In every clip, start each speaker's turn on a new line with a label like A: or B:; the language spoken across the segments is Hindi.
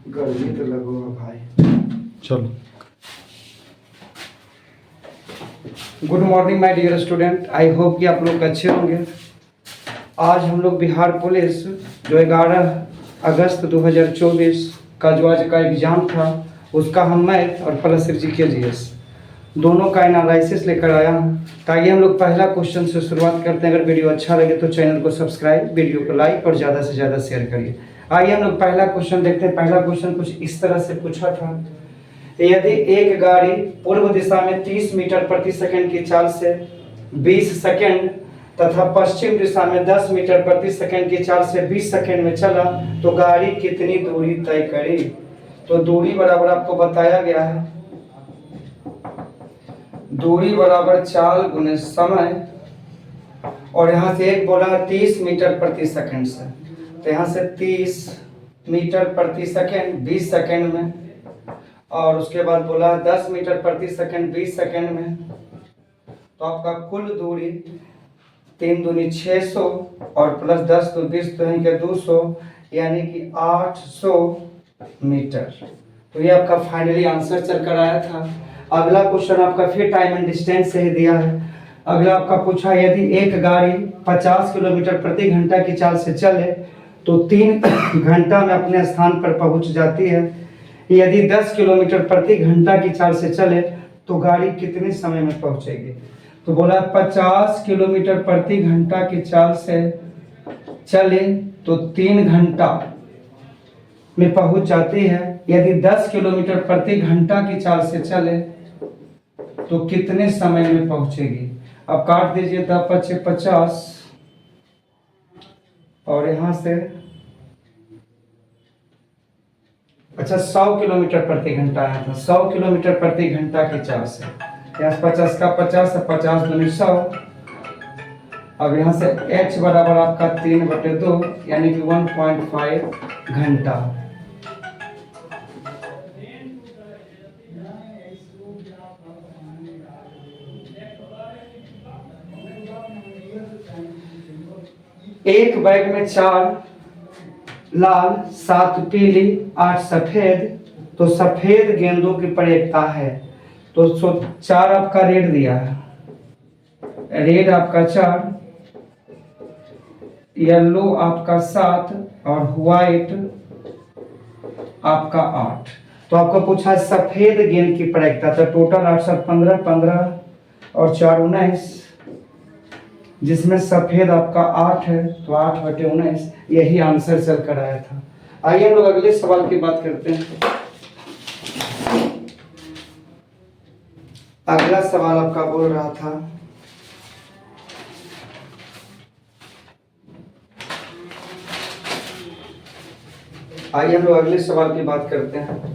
A: गर्मी तो लगोगा भाई।
B: चलो।
A: Good morning my dear student, I hope कि आप लोग अच्छे होंगे। आज हम लोग बिहार पुलिस जो 11 अगस्त 2024 का जो आज का एग्ज़ाम था उसका हम मैथ और प्लस के जीएस दोनों का एनालिसिस लेकर आया हूँ। ताकि हम लोग पहला क्वेश्चन से शुरुआत करते हैं। अगर वीडियो अच्छा लगे तो चैनल को सब्सक्राइब, वीडियो को लाइक और ज़्यादा से ज़्यादा शेयर करिए। आइए हम लोग पहला क्वेश्चन देखते हैं। पहला क्वेश्चन कुछ इस तरह से पूछा था, यदि एक गाड़ी पूर्व दिशा में 30 मीटर प्रति सेकंड की चाल से 20 सेकंड तथा पश्चिम दिशा में 10 मीटर प्रति सेकंड की चाल से 20 सेकंड में चला तो गाड़ी कितनी दूरी तय करेगी। तो दूरी बराबर आपको बताया गया है, दूरी बराबर चाल गुने समय, और यहाँ से एक बोला 30 मीटर प्रति सेकंड से, तो यहाँ से 30 मीटर प्रति सेकंड 20 सेकंड में, और उसके बाद बोला 10 मीटर प्रति सेकंड 20 सेकंड में। तो आपका कुल दूरी 3 दूनी 600 और प्लस 10 तो 20 तो है कि 200, यानी कि 800 मीटर। तो ये आपका फाइनली आंसर चल कर आया था। अगला क्वेश्चन आपका फिर टाइम एंड डिस्टेंस से ही दिया है। अगला आपका पूछा, यदि एक गाड़ी 50 किलोमीटर प्रति घंटा की चाल से चले तो 3 घंटा में अपने स्थान पर पहुंच जाती है। यदि 10 किलोमीटर प्रति घंटा की चाल से चले तो गाड़ी कितने समय में पहुंचेगी। तो बोला 50 किलोमीटर प्रति घंटा की चाल से चले तो 3 घंटा में पहुंच जाती है। यदि 10 किलोमीटर प्रति घंटा की चाल से चले तो कितने समय में पहुंचेगी। अब काट दीजिए 10 × 50 और यहाँ से 100 किलोमीटर प्रति घंटा आया था। 100 किलोमीटर प्रति घंटा की चाल से, यहाँ 50 का 50 है, 50 दूनी 100। अब यहाँ से h बराबर आपका 3/2 यानी कि 1.5 घंटा। एक बैग में 4 लाल, 7 पीली, 8 सफेद, तो सफेद गेंदों की प्रयोगता है। तो 4 आपका रेड दिया है, रेड आपका 4, येलो आपका 7 और व्हाइट आपका 8। तो आपको पूछा सफेद गेंद की प्रयोगता, तो टोटल 8 7 15, 15 और 4 19, जिसमें सफेद आपका 8 है, तो 8/19 यही आंसर चल कर आया था। आइए हम लोग अगले सवाल की बात करते हैं। अगला सवाल आपका बोल रहा था, आइए हम लोग अगले सवाल की बात करते हैं।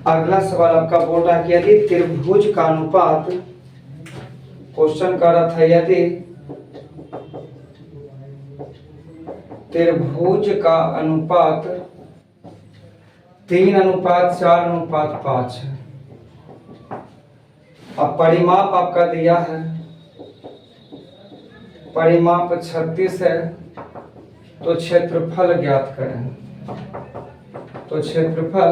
A: अगला सवाल आपका बोल रहा है कि यदि त्रिभुज का अनुपात, क्वेश्चन कर रहा था यदि त्रिभुज का अनुपात 3:4:5 है। अब परिमाप आपका दिया है, परिमाप 36 है, तो क्षेत्रफल ज्ञात करें। तो क्षेत्रफल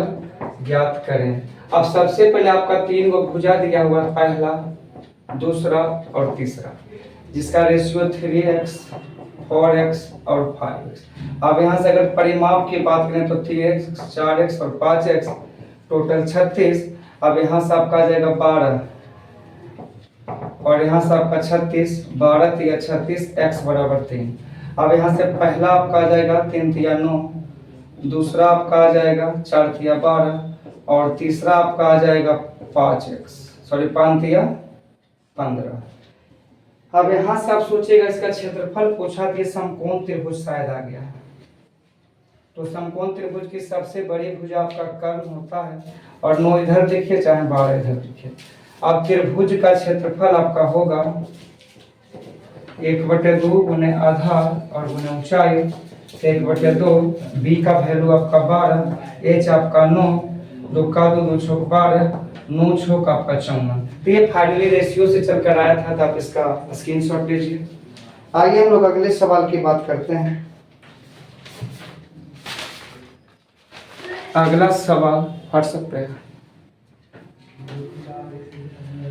A: ज्ञात करें। अब सबसे पहले आपका 3 गो भुजा दिया हुआ है, पहला, दूसरा और तीसरा, जिसका रेशियो 3x 4x और 5x। अब यहाँ से अगर परिमाप की बात करें तो 3x 4x और 5x, टोटल 36। अब यहाँ से आपका आ जाएगा 12 और यहाँ से आपका 36, 12 या 36, x बराबर 3। अब यहाँ से पहला आपका आ जाएगा 3 × 9, दूसरा आपका आ जाएगा 4 × 12 और तीसरा आपका आ जाएगा 5x, सॉरी 5 × 15। अब यहाँ से आप सोचिएगा इसका क्षेत्रफल पूछा कि समकोण त्रिभुज शायद आ गया है। तो समकोण त्रिभुज की सबसे बड़ी भुजा आपका कर्ण होता है, और 9 इधर लिखिए चाहे 12 इधर लिखिए। अब त्रिभुज का क्षेत्रफल आपका होगा 1/2 गुने आधार और गुने ऊंचाई 1/2। बी का वैल्यू आपका 12, एच आपका 9, 2 का 2, 2 छोक 12, 9 छोक आपका 54। तो ये फाइनली रेशियो से चलकर आया था, तो आप इसका स्क्रीनशॉट लीजिए। आइए हम लोग अगले सवाल की बात करते हैं। अगला सवाल व्हाट्सएप पे है।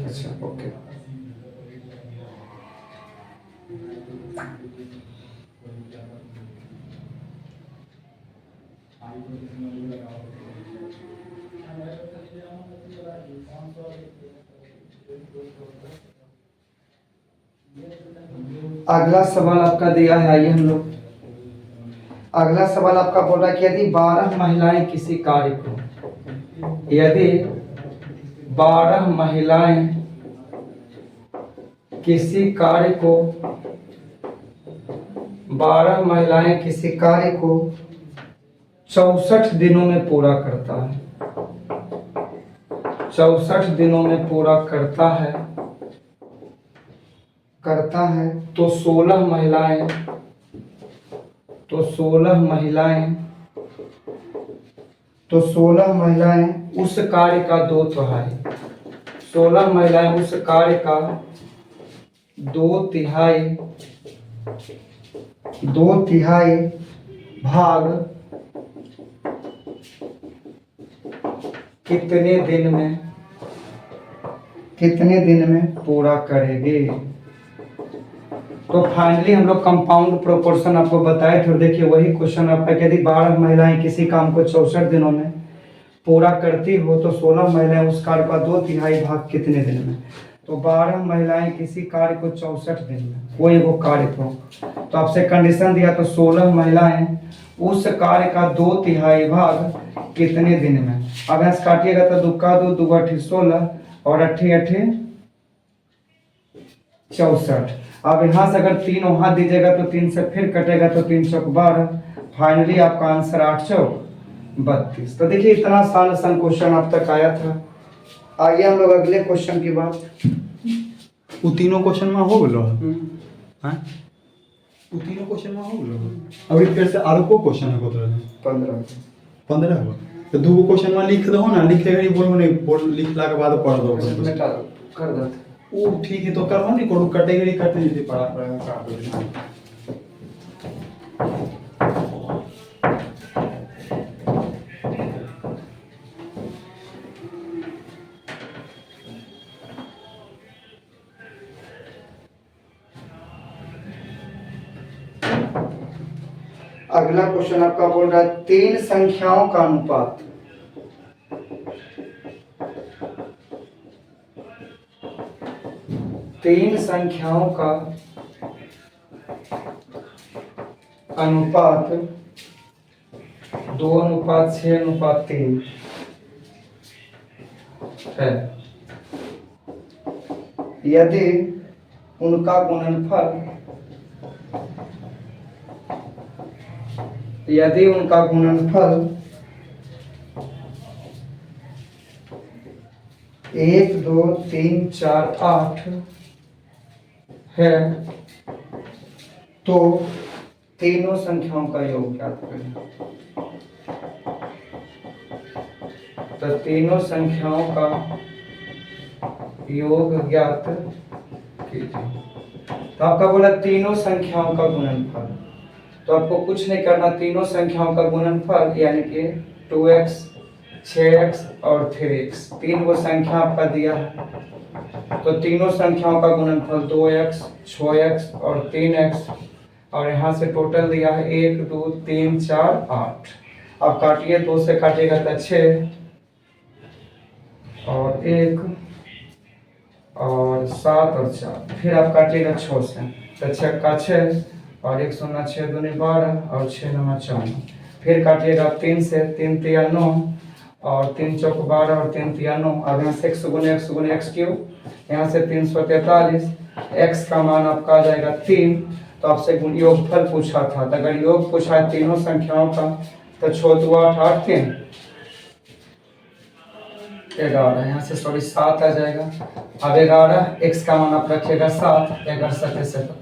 A: अच्छा ओके। अगला सवाल आपका दिया है, आइए हम लोग अगला सवाल आपका बोल रहा है कि यदि 12 महिलाएं किसी कार्य को, यदि 12 महिलाएं किसी कार्य को 12 महिलाएं किसी कार्य को 64 दिनों में पूरा करता है, 64 दिनों में पूरा करता है, तो 16 महिलाएं, तो 16 महिलाएं उस कार्य का 2/3, 16 महिलाएं उस कार्य का 2/3 भाग कितने दिन में पूरा करेंगे। तो फाइनली हम लोग कंपाउंड प्रोपोर्शन आपको बताए थे, देखिए वही क्वेश्चन आपका कि यदि 12 महिलाएं किसी काम को 64 दिनों में पूरा करती हो तो 16 महिलाएं उस कार्य का 2/3 भाग कितने दिन में। तो 12 महिलाएं किसी कार्य को 64 दिन में, कोई वो कार्य को, तो आपसे कंडीशन दिया, तो 16 महिलाएं उस कार्य का 2/3 भाग कितने दिन में। अब यहाँ से काटिएगा तो 2 का 2, 2 8 16 और 8 8 64। अब यहाँ से अगर 3 वहां दीजिएगा तो 3 से फिर कटेगा तो 3 चौक 12, फाइनली आपका आंसर 8 चौक 32। तो देखिए इतना आसान क्वेश्चन अब तक आया था। आइए हम लोग अगले क्वेश्चन की बात।
B: वो तीनों क्वेश्चन में हो गलो हैं, वो तीनों क्वेश्चन में हो गलो। अभी फिर से आरो को क्वेश्चन है कत रहे 15 हो तो दो क्वेश्चन में लिख दो ना, लिखे गरी बोल नहीं बोल, लिखला के बाद पढ़ दो
A: कर दो।
B: वो ठीक है तो करवा नहीं करो, कैटेगरी करते नहीं पढ़ा काट दो।
A: अगला क्वेश्चन आपका बोल रहा है 3 संख्याओं का अनुपात, 3 संख्याओं का अनुपात 2:6:3 है, यदि उनका गुणनफल 1 2 3 4 8 है, तो तीनों संख्याओं का योग ज्ञात करें। तो तीनों संख्याओं का योग ज्ञात कीजिए। तो आपका बोला तीनों संख्याओं का गुणनफल, तो आपको कुछ नहीं करना, तीनों संख्याओं का गुणनफल यानी कि 2x 6x और 3x, 3 वो संख्या आपका दिया है, तो तीनों संख्याओं का गुणनफल 2x 6x और 3x, और यहाँ से टोटल दिया है 1 2 3 4 8। अब काटिए, 2 से काटिएगा तो 6 और 1 और 7 और 4, फिर आप काटिएगा 6 से, तो 6 का 6 और 1 0 6 2 12 और 6 9 14, फिर काटिएगा 3 से, 3 3 9 और 3 चौक 12 और 3 3 9। अब यहाँ से x गुने x क्यूब, यहाँ से 343, x का मान आपका आ जाएगा 3। तो आपसे योगफल पूछा था, तो अगर योग पूछा है तीनों संख्याओं का तो 6 2 8 8 3 11, यहाँ से 7 आ जाएगा। अब 11, x का मान आप रखिएगा 7, 11 7 77।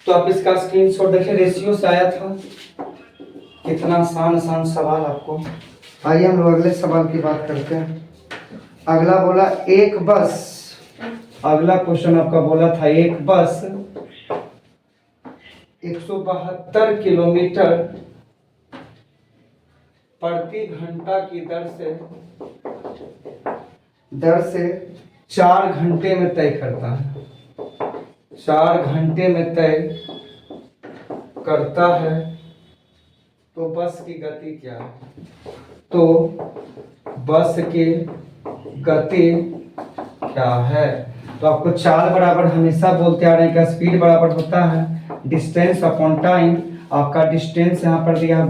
A: तो आप इसका स्क्रीनशॉट देखिए, रेशियो से आया था। कितना आसान आसान सवाल आपको। आइए हम लोग अगले सवाल की बात करते हैं। अगला बोला एक बस, अगला क्वेश्चन आपका बोला था एक बस 172 किलोमीटर प्रति घंटा की दर से 4 घंटे में तय करता है। 4 घंटे में तय करता है, तो बस की गति क्या है? तो बस की गति क्या है? तो आपको चाल बराबर हमेशा बोलते आ रहे हैं कि स्पीड बराबर होता है डिस्टेंस अपॉन टाइम। आपका डिस्टेंस यहाँ पर दिया है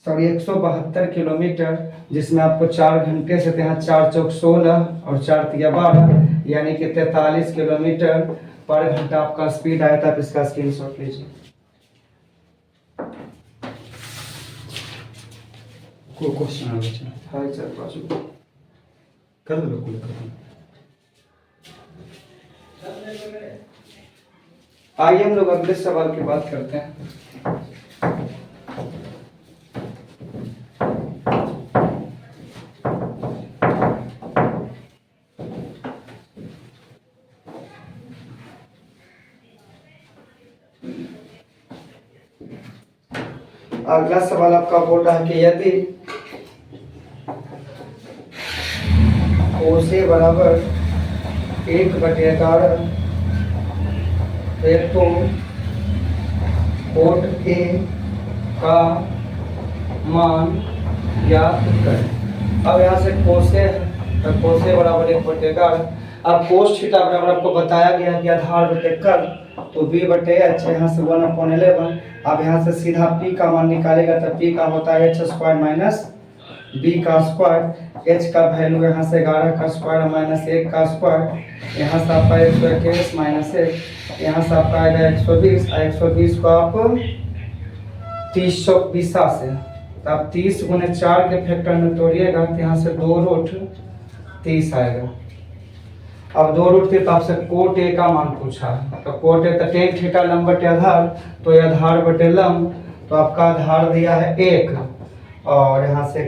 A: 172 किलोमीटर, जिसमें आपको 4 घंटे से यहाँ 4 चौक 16 और 4 तिया 12, यानी कि 43 किलोमीटर पर घंटा आपका स्पीड आया था। आप इसका स्क्रीनशॉट लीजिए।
B: कोई क्वेश्चन आ बच्चा
A: हाय सर, बाजू
B: कर दो कुल कर।
A: आइए हम लोग अगले सवाल की बात करते हैं। अगला सवाल आपका बोल रहा है कि यदि कोसे बराबर 1/11 है तो कोट ए का मान ज्ञात करें। अब यहाँ से कोसे है तो कोसे बराबर 1/11। अब कोस थीटा बराबर आपको बताया गया कि आधार बटे कर्ल, तो b बटे h, यहाँ से 1/11। अब यहाँ से सीधा p का मान निकालेगा तो p का होता है h² माइनस b का स्क्वायर। h का वैल्यू यहाँ से 11 का स्क्वायर माइनस 1 का स्क्वायर, यहाँ से आपका 121 माइनस 1, यहाँ से आपका आएगा 120। 120 को आप 30 से, तो आप 30 गुने 4 के फैक्टर में तोड़िएगा तो यहाँ से 2√30 आएगा। अब 2√30 तो आपसे कोट ए का मान पूछा है, तो कोट ए तो टेन थीटा लंब बटे आधार, तो ये आधार बटे लंब, तो आपका आधार दिया है 1 और यहाँ से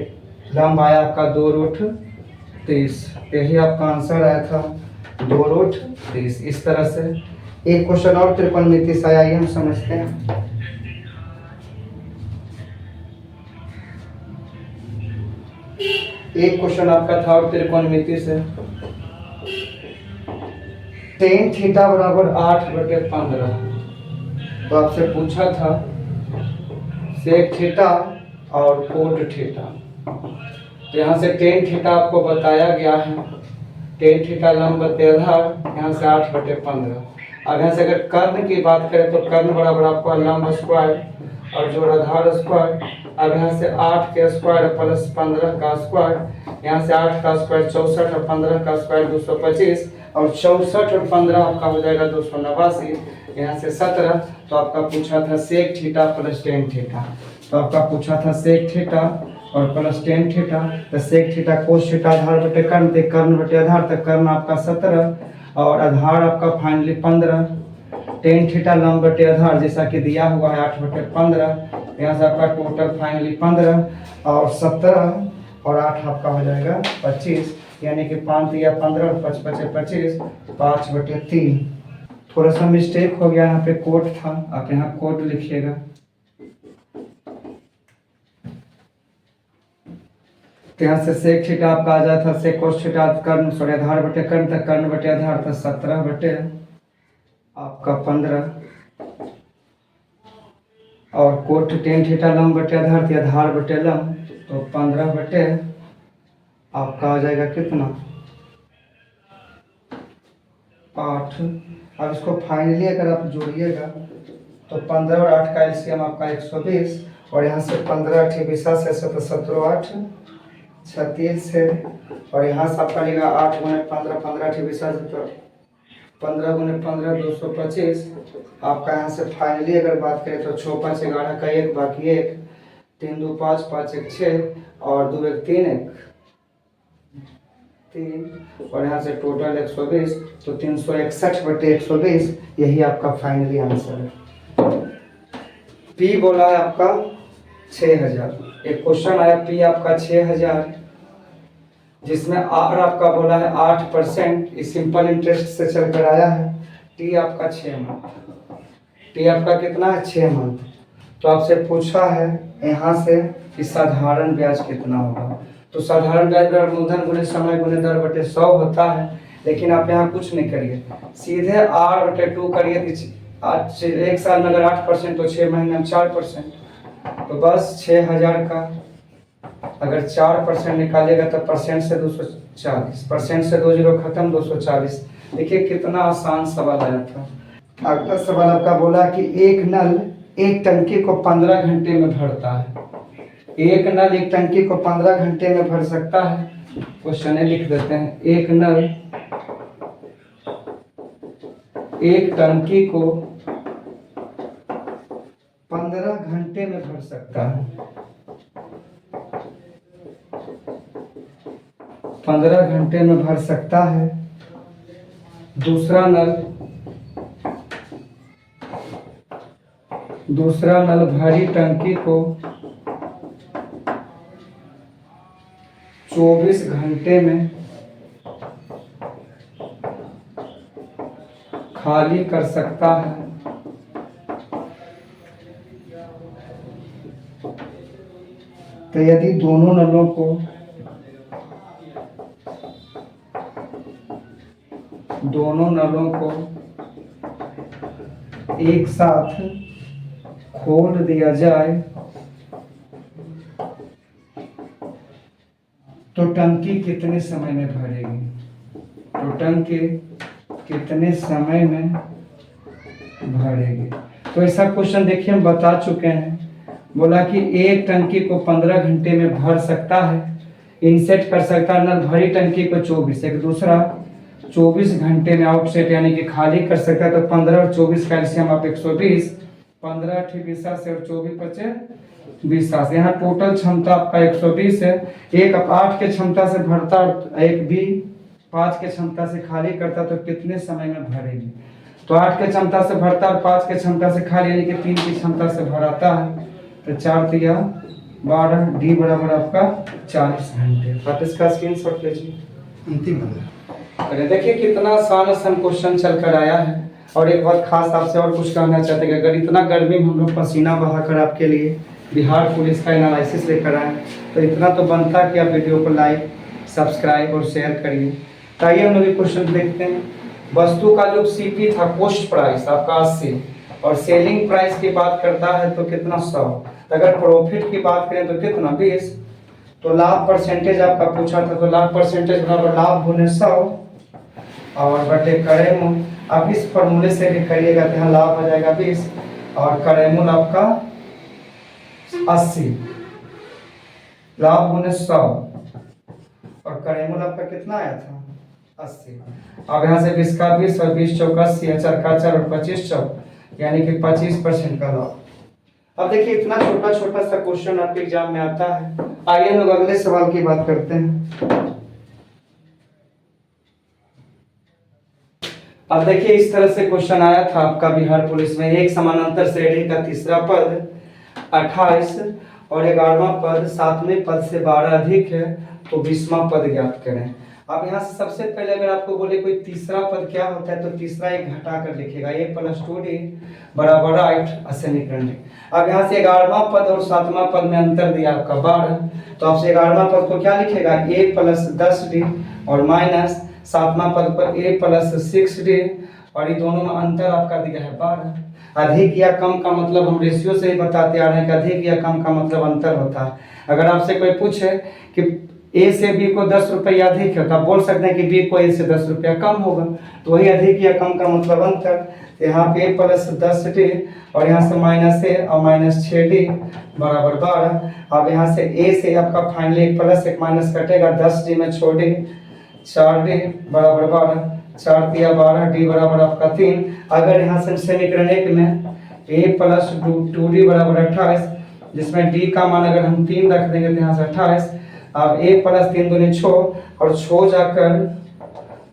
A: लंब आया आपका 2√30। यही आपका आंसर आया था 2√30। इस तरह से एक क्वेश्चन और त्रिकोणमिति से आया, ये हम समझते हैं। एक क्वेश्चन आपका था और त्रिकोणमिति से, टेन थीटा बराबर 8/15। तो आपसे पूछा था सेक थीटा और कोट थीटा। तो यहाँ से टेन थीटा आपको बताया गया है, टेन थीटा लंब बटे आधार, यहाँ से 8/15। अब यहाँ से अगर कर्ण की बात करें तो कर्ण बराबर आपको लंब स्क्वायर और जोड़ आधार स्क्वायर। अब यहाँ से 8 के स्क्वायर प्लस 15 का स्क्वायर, यहाँ से 8 का स्क्वायर 64 और 15 का स्क्वायर 225, और 64 और 15 आपका हो जाएगा 289, यहाँ से 17। तो आपका पूछा था sec theta plus tan theta, तो आपका पूछा था सेक थीटा और प्लस टेन थीटा। तो सेक थीटा कोस थीटा आधार बटे कर्ण, तो कर्ण बटे आधार, तो कर्ण आपका 17 और आधार आपका फाइनली 15। टेन थीटा लंब बटे आधार जैसा कि दिया हुआ है 8/15, यहाँ से आपका टोटल फाइनली 15 और 17 और 8 आपका हो जाएगा 25, यानी कि 5 या 15 और 5 × 25, 5/3। थोड़ा सा मिस्टेक हो गया, यहाँ पे कोट था, आप यहाँ कोट लिखिएगा। तो यहाँ से सेक थीटा आपका आ जाता था सेक कोस थीटा कर्ण सॉरी आधार बटे कर्ण, तक कर्ण बटे आधार था 17 बटे आपका 15, और कोट टेन थीटा लंब बटे आधार थी आधार बटे लंब, तो 15 बटे आपका आ जाएगा कितना 8। अब इसको फाइनली अगर आप जोड़िएगा तो 15 और 8 का एलसीएम आपका 120, और यहाँ से 15 8 20 से 17 8 36 है, और यहाँ से आपका लेगा 8 × 15 15 8 20 तो 15 × 15 225। आपका यहाँ से फाइनली अगर बात करें तो 6 5 11 का 1 बाकी 1, 3 2 5 5 1 6 और 2 1 3 1 3 और यहाँ से टोटल 120, तो 361/120 यही आपका फाइनली आंसर है। पी बोला है आपका 6000, एक क्वेश्चन आया पी आपका 6000, जिसमें आर आपका बोला है 8%, इस सिंपल इंटरेस्ट से चल कर आया है। टी आपका 6 मंथ, टी आपका कितना है 6 मंथ। तो आपसे पूछा है यहाँ से कि साधारण ब्याज कितना होगा, तो साधारण ब्याज बराबर मूलधन गुणे समय गुणे दर बटे 100 होता है। लेकिन आप यहाँ कुछ नहीं करिए, सीधे r/2 करिए। एक साल में अगर 8% तो 6 महीने में 4%, तो बस 6000 का अगर 4% निकालेगा तो परसेंट से 240, परसेंट से 2 जीरो खत्म, 240। देखिए कितना आसान सवाल आया था। अगला सवाल आपका बोला कि एक नल एक टंकी को 15 घंटे में भरता है। एक नल एक टंकी को 15 घंटे में भर सकता है। क्वेश्चन लिख देते हैं, एक नल एक टंकी को 15 घंटे में भर सकता है। 15 घंटे में भर सकता है। दूसरा नल भरी टंकी को 24 घंटे में खाली कर सकता है। तो यदि दोनों नलों को एक साथ खोल दिया जाए तो टंकी कितने समय में भरेगी, तो टंकी कितने समय में भरेगी। तो ऐसा क्वेश्चन देखिए हम बता चुके हैं। बोला कि एक टंकी को 15 घंटे में भर सकता है, इनसेट कर सकता है नल भरी टंकी को 24, एक दूसरा 24 घंटे में आउटसेट यानी कि खाली कर सकता है। तो 15 और 24 कैल्शियम आप 120, 15 ठी 20 से और 24 बचे 20। यहाँ टोटल क्षमता आपका 120 है। एक 8 के क्षमता से भरता, एक भी 5 के क्षमता से खाली करता, तो कितने समय में भरेगी। तो 8 के क्षमता से भरता और 5 के क्षमता से खाली यानी कि 3 की क्षमता से भराता है। तो 4 तिया 12, डी बराबर आपका 40 घंटे। आप इसका स्क्रीनशॉट लीजिए।
B: अंतिम
A: अरे देखिए कितना आसान क्वेश्चन चल कर आया है। और एक बात खास आपसे और कुछ कहना चाहते हैं कि अगर इतना गर्मी में हम लोग पसीना बहाकर आपके लिए बिहार पुलिस का एनालिसिस लेकर आए, तो इतना तो बनता कि आप वीडियो को लाइक, सब्सक्राइब और शेयर करिए। तो आइए हम लोग क्वेश्चन देखते हैं। वस्तु का जो सीपी था, कॉस्ट प्राइस आपका 80, और सेलिंग प्राइस की बात करता है तो कितना 100। अगर प्रॉफिट की बात करें तो कितना 20। तो लाभ परसेंटेज आपका पूछा था, तो लाभ परसेंटेज बराबर लाभ गुने 100 और बटे करेमूल। आप इस फॉर्मूले से भी करिएगा तो यहाँ लाभ आ जाएगा 20 और करेमूल आपका 80। लाभ गुने 100 और करेमूल आपका कितना आया था 80। अब यहाँ से 20 का 20 और 20 चौक 80, 4 का 4 और 25 चौक यानी कि 25% का लाभ। अब देखिए इतना छोटा छोटा सा क्वेश्चन आपके एग्जाम में आता है। आइए हम लोग अगले सवाल की बात करते हैं। अब देखिए इस तरह से क्वेश्चन आया था आपका बिहार पुलिस में। एक समानांतर श्रेणी का तीसरा पद 28 और 11वां पद 7वें पद से 12 अधिक है, तो 20वां पद ज्ञात करें। अब यहाँ से सबसे पहले अगर आपको बोले कोई तीसरा पद क्या होता है, तो तीसरा एक घटा कर लिखेगा, a + 2d बराबर 8 समीकरण। अब यहाँ से 11वां पद और 7वां पद में अंतर दिया आपका 12, तो आपसे 11वां पद को क्या लिखेगा, a + 10d और माइनस 7वां पद पर a + 6d, और ये दोनों में अंतर आपका दिया है 12। अधिक या कम का मतलब हम रेशियो से ही बताते आ रहे हैं कि अधिक या कम का मतलब अंतर होता है। अगर आपसे कोई पूछे कि ए से बी को 10 रुपया अधिक है, तो आप बोल सकते हैं कि बी को ए से 10 रुपया कम होगा, तो वही अधिक या कम का मतलब अंतर। यहाँ पे a + 10d और यहाँ से -a और -6d बराबर 12। अब यहाँ से a से आपका फाइनली एक प्लस एक माइनस कटेगा, 10d में छोड़ 4d बराबर 12, 4 तिया 12, d बराबर आपका 3। अगर यहाँ से समीकरण 1 में a + 2d बराबर 28, जिसमें d का मान अगर हम 3 रख देंगे तो यहाँ से 28। अब 1 + 3 दूनी 6 और 6 जाकर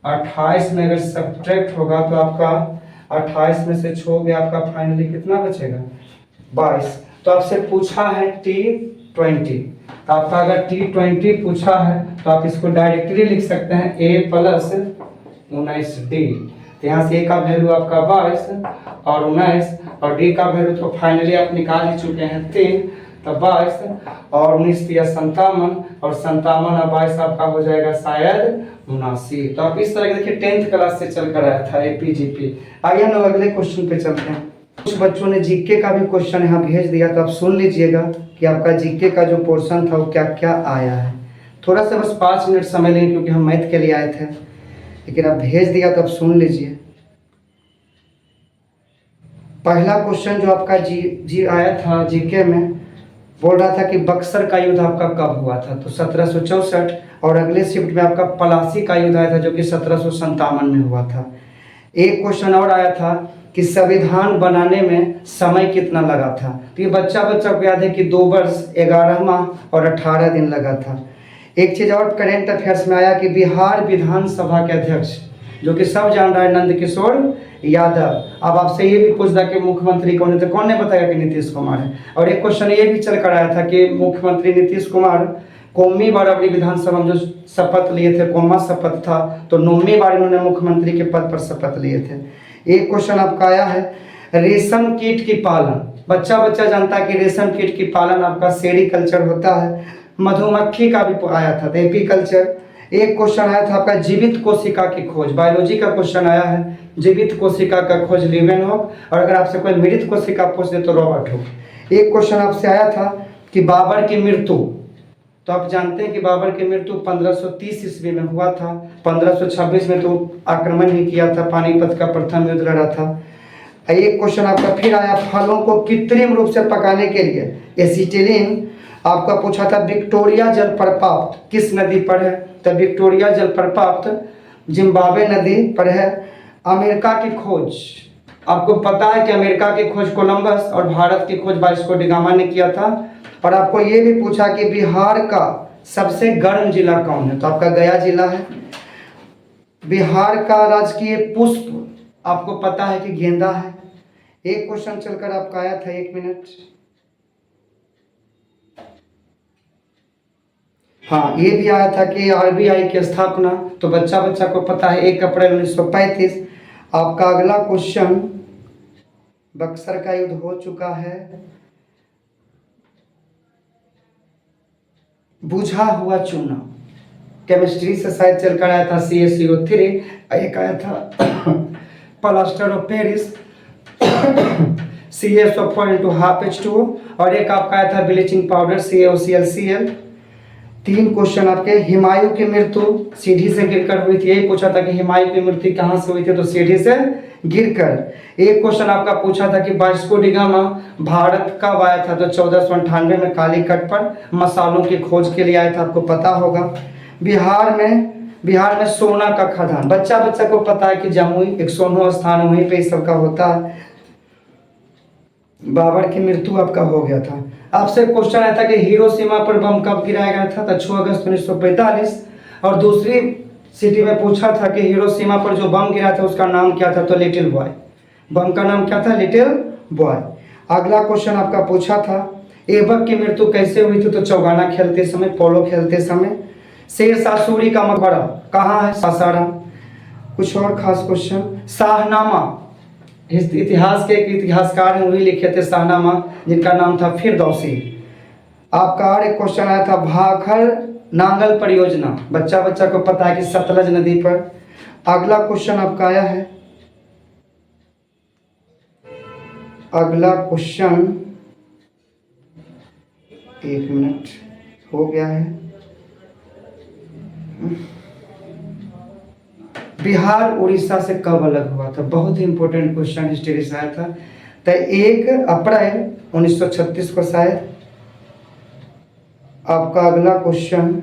A: 28 में अगर सब्ट्रैक्ट होगा तो आपका 28 में से 6 गया, आपका फाइनली कितना बचेगा 22। तो आपसे पूछा है T20, तो आपका अगर T20 पूछा है तो आप इसको डायरेक्टली लिख सकते हैं A + 19D। तो यहाँ से A का वैल्यू आपका 22 और 19 और D का वैल्यू तो फाइनली आप निकाल ही चुके हैं 3, तो 22 और 19 दिया 57 और 57 और 22 आपका हो जाएगा शायद 79। तो आप इस तरह के देखिए 10th क्लास से चल कर आया था APGP। आइए हम लोग अगले क्वेश्चन पे चलते हैं। कुछ बच्चों ने जीके का भी क्वेश्चन यहाँ भेज दिया, तो आप सुन लीजिएगा कि आपका जीके का जो पोर्शन था वो क्या क्या आया है। थोड़ा सा बस 5 मिनट समय लेंगे क्योंकि हम मैथ के लिए आए थे, लेकिन आप भेज दिया तो आप सुन लीजिए। पहला क्वेश्चन जो आपका जी आया था जीके में, बोल रहा था कि बक्सर का युद्ध आपका कब हुआ था, तो 1764। और अगले शिफ्ट में आपका प्लासी का युद्ध आया था जो कि 1757 में हुआ था। एक क्वेश्चन और आया था कि संविधान बनाने में समय कितना लगा था, तो ये बच्चा को याद है कि 2 वर्ष 11 माह और 18 दिन लगा था। एक चीज़ और करेंट अफेयर्स में आया कि बिहार विधानसभा के अध्यक्ष जो कि सब जान रहा है नंदकिशोर यादव। अब आपसे ये भी पूछता कि मुख्यमंत्री कौन है, तो कौन ने बताया कि नीतीश कुमार है। और एक क्वेश्चन ये भी चल कर आया था कि मुख्यमंत्री नीतीश कुमार कौमी बार अपनी विधानसभा में जो शपथ लिए थे, कौमा शपथ था, तो 9वीं बार इन्होंने मुख्यमंत्री के पद पर शपथ लिए थे। एक क्वेश्चन आपका आया है रेशम कीट की पालन। बच्चा जानता है कि रेशम कीट की पालन आपका सेरीकल्चर होता है। मधुमक्खी का भी आया था, एपीकल्चर। एक क्वेश्चन आया था आपका जीवित कोशिका की खोज, बायोलॉजी का क्वेश्चन आया है, जीवित कोशिका का खोज लीवेनहॉक। और अगर आपसे कोई मृत कोशिका पूछ दे तो रॉबर्ट हुक। एक क्वेश्चन आपसे आया था कि बाबर की मृत्यु, तो आप जानते हैं कि बाबर की मृत्यु 1530 ईस्वी में हुआ था। 1526 में तो आक्रमण ही किया था, पानीपत का प्रथम युद्ध लड़ा था। एक क्वेश्चन आपका फिर आया फलों को कृत्रिम रूप से पकाने के लिए एसिटिलीन आपका पूछा था विक्टोरिया जलप्रपात किस नदी पर है, तो विक्टोरिया जलप्रपात जिम्बाब्वे नदी पर है। अमेरिका की खोज, आपको पता है कि अमेरिका की खोज कोलंबस और भारत की खोज वास्को डी गामा ने किया था। और आपको ये भी पूछा कि बिहार का सबसे गर्म जिला कौन है, तो आपका गया जिला है। बिहार का राजकीय पुष्प आपको पता है कि गेंदा है। एक क्वेश्चन चलकर आपका आया था, 1 मिनट, हाँ ये भी आया था कि आरबीआई की स्थापना, तो बच्चा को पता है 1 अप्रैल 1935। आपका अगला क्वेश्चन, बक्सर का युद्ध हो चुका है। बुझा हुआ चूना केमिस्ट्री से शायद चलकर आया था CaCO3। एक आया था प्लास्टर ऑफ पेरिस CaSO4 और एक आपका आया था ब्लीचिंग पाउडर CaOClCl। 3 क्वेश्चन आपके, हुमायूं की मृत्यु सीढ़ी से गिरकर हुई थी, यही पूछा था कि हुमायूं की मृत्यु कहाँ से हुई थी, तो सीढ़ी से गिरकर। एक क्वेश्चन आपका पूछा था कि वास्को डी गामा भारत कब आया था, तो 1498 में कालीकट पर मसालों की खोज के लिए आया था, आपको पता होगा। बिहार में सोना का खदान, बच्चा को पता है कि जमुई एक सोना स्थान, वहीं पे इस सब का होता है। बाबर की मृत्यु आपका हो गया था। आपसे क्वेश्चन आया था कि हिरोशिमा पर बम कब गिराया गया था, तो 6 अगस्त 1945। और दूसरी सिटी में पूछा था कि हिरोशिमा पर जो बम गिरा था उसका नाम क्या था, तो लिटिल बॉय। बम का नाम क्या था, लिटिल बॉय। अगला क्वेश्चन आपका पूछा था ऐबक की मृत्यु कैसे हुई थी, तो चौगाना खेलते समय, पोलो खेलते समय। शेरशाह सूरी का मकबरा कहाँ है, सासाराम। कुछ और खास क्वेश्चन, शाहनामा इतिहास के एक इतिहासकार हैं, वही लिखे थे शाहनामा, जिनका नाम था फिरदौसी। आपका और एक क्वेश्चन आया था भाखर नांगल परियोजना, बच्चा को पता है कि सतलज नदी पर। अगला क्वेश्चन आपका आया है, अगला क्वेश्चन 1 मिनट हो गया है। बिहार उड़ीसा से कब अलग हुआ था, बहुत ही इंपॉर्टेंट क्वेश्चन हिस्ट्री से आया था। तो 1 अप्रैल 1936 को शायद। आपका अगला क्वेश्चन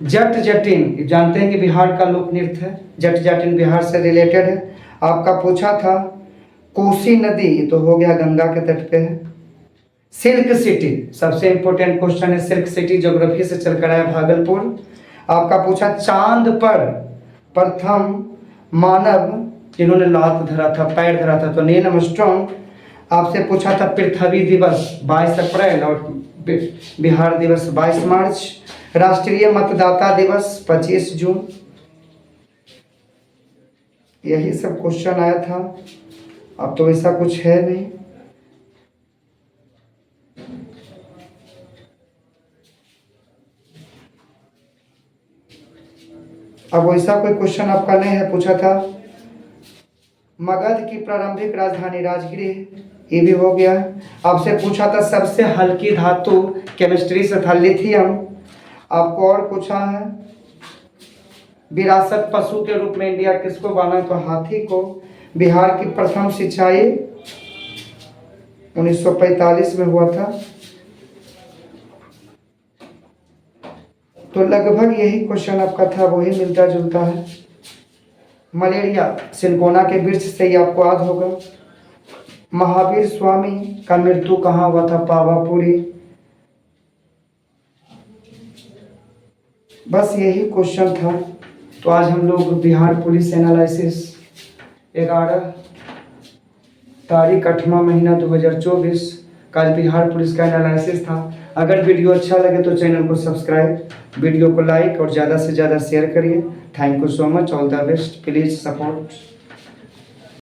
A: जट जटिन, जानते हैं कि बिहार का लोक नृत्य है, जट जटिन बिहार से रिलेटेड है। आपका पूछा था कोसी नदी, तो हो गया गंगा के तट पे है। सिल्क सिटी, सबसे इंपॉर्टेंट क्वेश्चन है सिल्क सिटी, ज्योग्राफी से चल कर आया भागलपुर। आपका पूछा चांद पर प्रथम मानव जिन्होंने लात धरा था, पैर धरा था, तो नील आर्मस्ट्रांग। आपसे पूछा था पृथ्वी दिवस 22 अप्रैल और बिहार दिवस 22 मार्च। राष्ट्रीय मतदाता दिवस 25 जून। यही सब क्वेश्चन आया था। अब तो ऐसा कुछ है नहीं। अब वैसा कोई क्वेश्चन आपका नहीं है। पूछा था मगध की प्रारंभिक राजधानी राजगृह, ये भी हो गया। आपसे पूछा था सबसे हल्की धातु, केमिस्ट्री से था लिथियम। आपको और पूछा है विरासत पशु के रूप में इंडिया किसको माना, तो हाथी को। बिहार की प्रथम सिंचाई 1945 में हुआ था। तो लगभग यही क्वेश्चन आपका था, वही मिलता जुलता है। मलेरिया सिनकोना के वृक्ष से ही आपको याद होगा। महावीर स्वामी का मृत्यु कहाँ हुआ था, पावापुरी। बस यही क्वेश्चन था। तो आज हम लोग बिहार पुलिस एनालिसिस 11 तारीख 8वां महीना 2024 का बिहार पुलिस का एनालिसिस था। अगर वीडियो अच्छा लगे तो चैनल को सब्सक्राइब, वीडियो को लाइक और ज़्यादा से ज़्यादा शेयर करिए। Thank you so much, all the best, please support.